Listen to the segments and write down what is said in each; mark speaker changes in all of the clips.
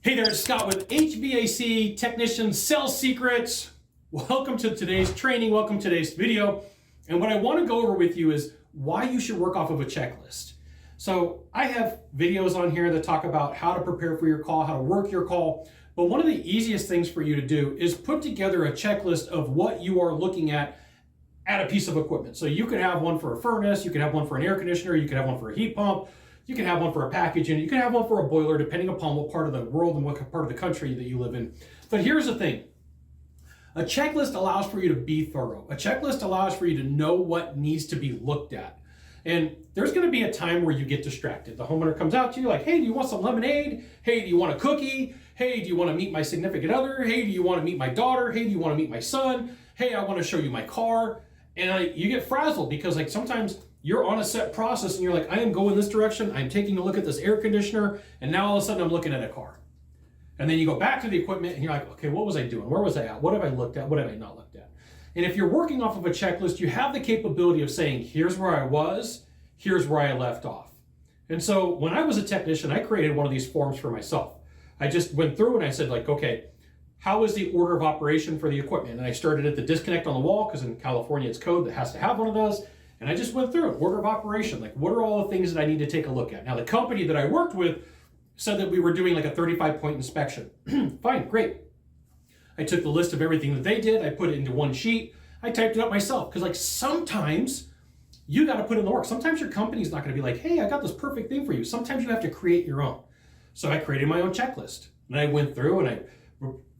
Speaker 1: Hey there, it's Scott with HVAC Technician Sales Secrets. Welcome to today's training, welcome to today's video. And what I want to go over with you is why you should work off of a checklist. So I have videos on here that talk about how to prepare for your call, how to work your call. But one of the easiest things for you to do is put together a checklist of what you are looking at a piece of equipment. So you could have one for a furnace, you could have one for an air conditioner, you could have one for a heat pump, you can have one for a package unit, you can have one for a boiler, depending upon what part of the world and what part of the country that you live in. But here's the thing. A checklist allows for you to be thorough. A checklist allows for you to know what needs to be looked at. And there's gonna be a time where you get distracted. The homeowner comes out to you like, hey, do you want some lemonade? Hey, do you want a cookie? Hey, do you wanna meet my significant other? Hey, do you wanna meet my daughter? Hey, do you wanna meet my son? Hey, I wanna show you my car. And you get frazzled because sometimes you're on a set process and you're like, I am going this direction, I'm taking a look at this air conditioner, and now all of a sudden I'm looking at a car. And then you go back to the equipment and you're like, okay, what was I doing? Where was I at? What have I looked at? What have I not looked at? And if you're working off of a checklist, you have the capability of saying, here's where I was, here's where I left off. And so when I was a technician, I created one of these forms for myself. I just went through and I said okay, how is the order of operation for the equipment? And I started at the disconnect on the wall, because in California it's code that has to have one of those. And I just went through it, order of operation, what are all the things that I need to take a look at? Now, the company that I worked with said that we were doing a 35-point inspection. Fine, great. I took the list of everything that they did, I put it into one sheet, I typed it up myself, because sometimes you got to put in the work. Sometimes your company's not going to be like, hey, I got this perfect thing for you. Sometimes you have to create your own. So I created my own checklist. And I went through and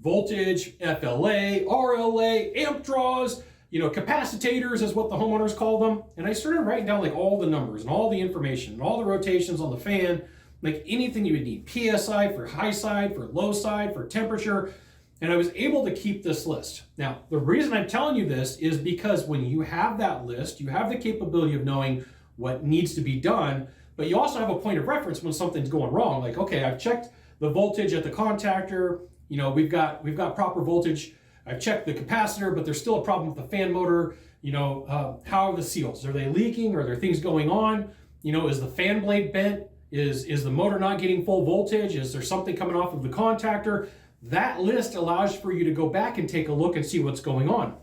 Speaker 1: voltage, FLA, RLA, amp draws, capacitors is what the homeowners call them. And I started writing down all the numbers and all the information and all the rotations on the fan, anything you would need, PSI for high side, for low side, for temperature. And I was able to keep this list. Now, the reason I'm telling you this is because when you have that list, you have the capability of knowing what needs to be done, but you also have a point of reference when something's going wrong. Okay, I've checked the voltage at the contactor, we've got proper voltage. I've checked the capacitor, but there's still a problem with the fan motor. How are the seals? Are they leaking? Are there things going on? Is the fan blade bent? Is the motor not getting full voltage? Is there something coming off of the contactor? That list allows for you to go back and take a look and see what's going on.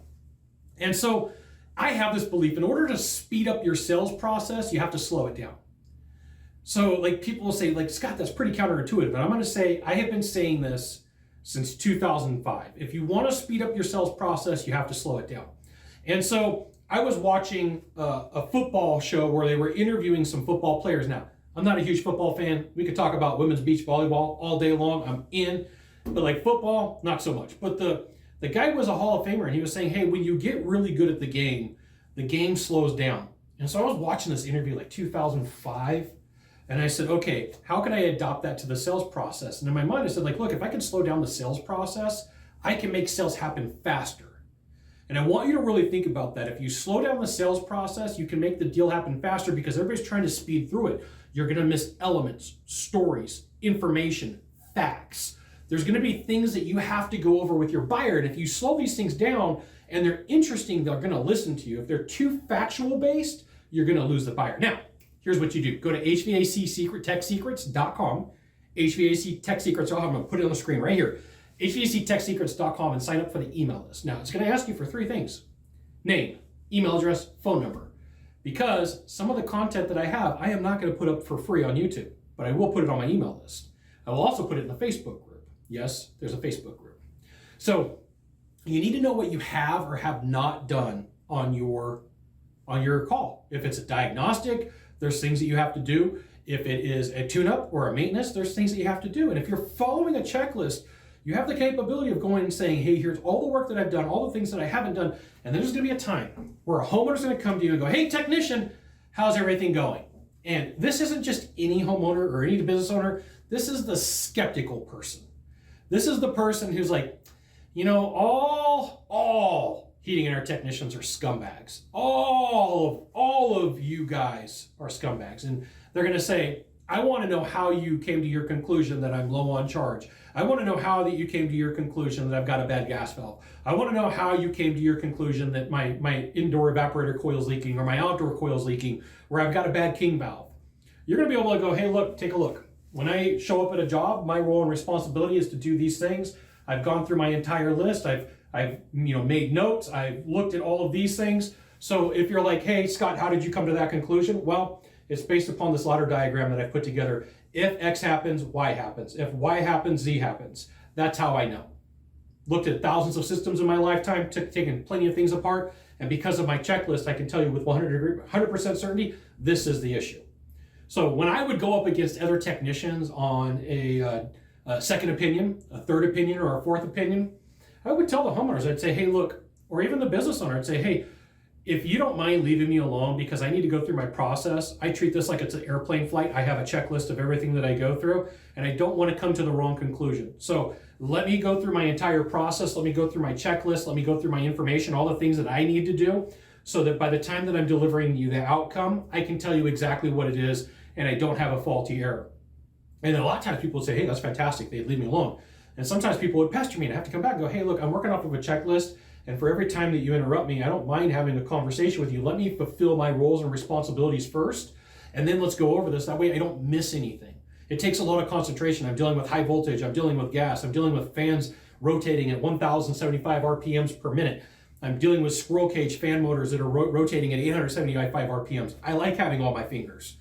Speaker 1: And so I have this belief, in order to speed up your sales process, you have to slow it down. So people will say, Scott, that's pretty counterintuitive. But I'm gonna say, I have been saying this since 2005. If you want to speed up your sales process, you have to slow it down. And so I was watching a football show where they were interviewing some football players. Now, I'm not a huge football fan. We could talk about women's beach volleyball all day long. I'm in. But football, not so much. But the guy was a Hall of Famer, and he was saying, hey, when you get really good at the game slows down. And so I was watching this interview 2005. And I said, okay, how can I adopt that to the sales process? And in my mind, I said, look, if I can slow down the sales process, I can make sales happen faster. And I want you to really think about that. If you slow down the sales process, you can make the deal happen faster, because everybody's trying to speed through it. You're going to miss elements, stories, information, facts. There's going to be things that you have to go over with your buyer. And if you slow these things down and they're interesting, they're going to listen to you. If they're too factual based, you're going to lose the buyer. Now, here's what you do. Go to HVACtechsecrets.com, HVAC Tech Secrets. I'm going to put it on the screen right here. HVACtechsecrets.com, and sign up for the email list. Now, it's going to ask you for three things: name, email address, phone number. Because some of the content that I have, I am not going to put up for free on YouTube, but I will put it on my email list. I will also put it in the Facebook group. Yes, there's a Facebook group. So you need to know what you have or have not done on your call. If it's a diagnostic, there's things that you have to do. If it is a tune-up or a maintenance, there's things that you have to do. And if you're following a checklist, you have the capability of going and saying, hey, here's all the work that I've done, all the things that I haven't done. And then there's gonna be a time where a homeowner's gonna come to you and go, hey, technician, how's everything going? And this isn't just any homeowner or any business owner. This is the skeptical person. This is the person who's all heating and air technicians are scumbags. All of you guys are scumbags. And they're going to say, I want to know how you came to your conclusion that I'm low on charge. I want to know how that you came to your conclusion that I've got a bad gas valve. I want to know how you came to your conclusion that my indoor evaporator coil is leaking, or my outdoor coil is leaking, or I've got a bad king valve. You're going to be able to go, hey, look, take a look. When I show up at a job, my role and responsibility is to do these things. I've gone through my entire list. I've made notes. I've looked at all of these things. So if you're like, hey, Scott, how did you come to that conclusion? Well, it's based upon this ladder diagram that I put together. If X happens, Y happens. If Y happens, Z happens. That's how I know. Looked at thousands of systems in my lifetime, taken plenty of things apart, and because of my checklist, I can tell you with 100% certainty, this is the issue. So when I would go up against other technicians on a second opinion, a third opinion, or a fourth opinion, I would tell the homeowners, I'd say, hey, look, or even the business owner, I'd say, hey, if you don't mind leaving me alone because I need to go through my process, I treat this like it's an airplane flight. I have a checklist of everything that I go through, and I don't want to come to the wrong conclusion. So let me go through my entire process. Let me go through my checklist. Let me go through my information, all the things that I need to do, so that by the time that I'm delivering you the outcome, I can tell you exactly what it is, and I don't have a faulty error. And then a lot of times people would say, hey, that's fantastic. They'd leave me alone. And sometimes people would pester me, and I have to come back and go, hey, look, I'm working off of a checklist. And for every time that you interrupt me, I don't mind having a conversation with you. Let me fulfill my roles and responsibilities first, and then let's go over this. That way I don't miss anything. It takes a lot of concentration. I'm dealing with high voltage. I'm dealing with gas. I'm dealing with fans rotating at 1,075 RPMs per minute. I'm dealing with squirrel cage fan motors that are rotating at 875 RPMs. I like having all my fingers.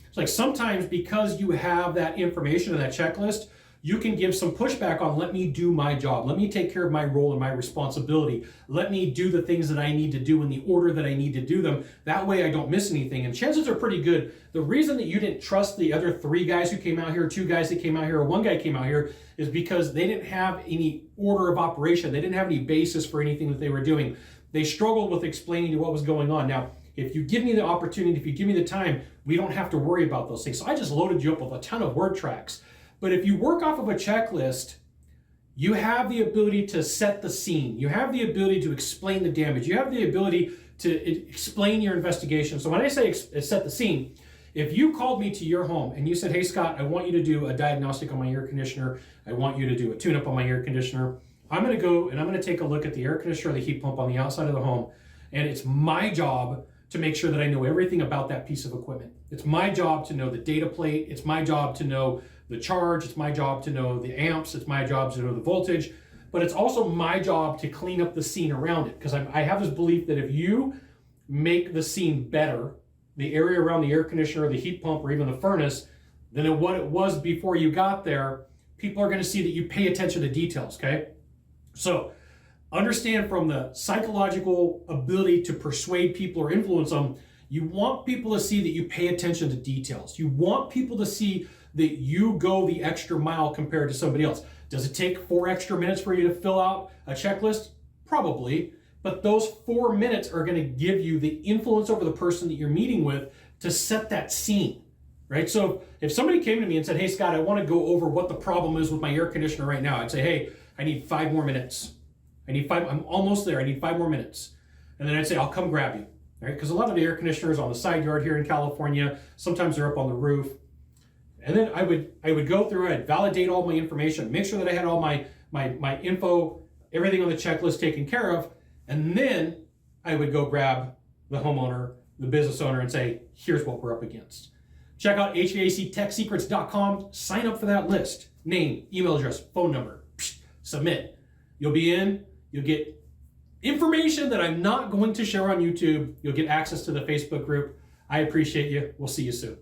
Speaker 1: It's like sometimes because you have that information in that checklist, you can give some pushback on, let me do my job. Let me take care of my role and my responsibility. Let me do the things that I need to do in the order that I need to do them. That way I don't miss anything. And chances are pretty good. The reason that you didn't trust the other 3 guys who came out here, 2 guys that came out here, or 1 guy came out here is because they didn't have any order of operation. They didn't have any basis for anything that they were doing. They struggled with explaining what was going on. Now, if you give me the opportunity, if you give me the time, we don't have to worry about those things. So I just loaded you up with a ton of word tracks. But if you work off of a checklist, you have the ability to set the scene. You have the ability to explain the damage. You have the ability to explain your investigation. So when I say set the scene, if you called me to your home and you said, hey, Scott, I want you to do a diagnostic on my air conditioner. I want you to do a tune-up on my air conditioner. I'm going to go and I'm going to take a look at the air conditioner or the heat pump on the outside of the home. And it's my job to make sure that I know everything about that piece of equipment. It's my job to know the data plate. It's my job to know the charge. It's my job to know the amps. It's my job to know the voltage. But it's also my job to clean up the scene around it, because I have this belief that if you make the scene better, the area around the air conditioner, the heat pump, or even the furnace, than what it was before you got there, people are going to see that you pay attention to details, okay? So understand, from the psychological ability to persuade people or influence them, you want people to see that you pay attention to details. You want people to see that you go the extra mile compared to somebody else. Does it take 4 extra minutes for you to fill out a checklist? Probably, but those 4 minutes are going to give you the influence over the person that you're meeting with to set that scene, right? So if somebody came to me and said, hey, Scott, I want to go over what the problem is with my air conditioner right now, I'd say, hey, I need 5 more minutes. I'm almost there. I need 5 more minutes. And then I'd say, I'll come grab you, right? Because a lot of the air conditioners on the side yard here in California, sometimes they're up on the roof. And then I would go through, I'd validate all my information, make sure that I had all my info, everything on the checklist taken care of. And then I would go grab the homeowner, the business owner, and say, here's what we're up against. Check out HVACTechSecrets.com, sign up for that list. Name, email address, phone number, submit. You'll be in, you'll get information that I'm not going to share on YouTube. You'll get access to the Facebook group. I appreciate you. We'll see you soon.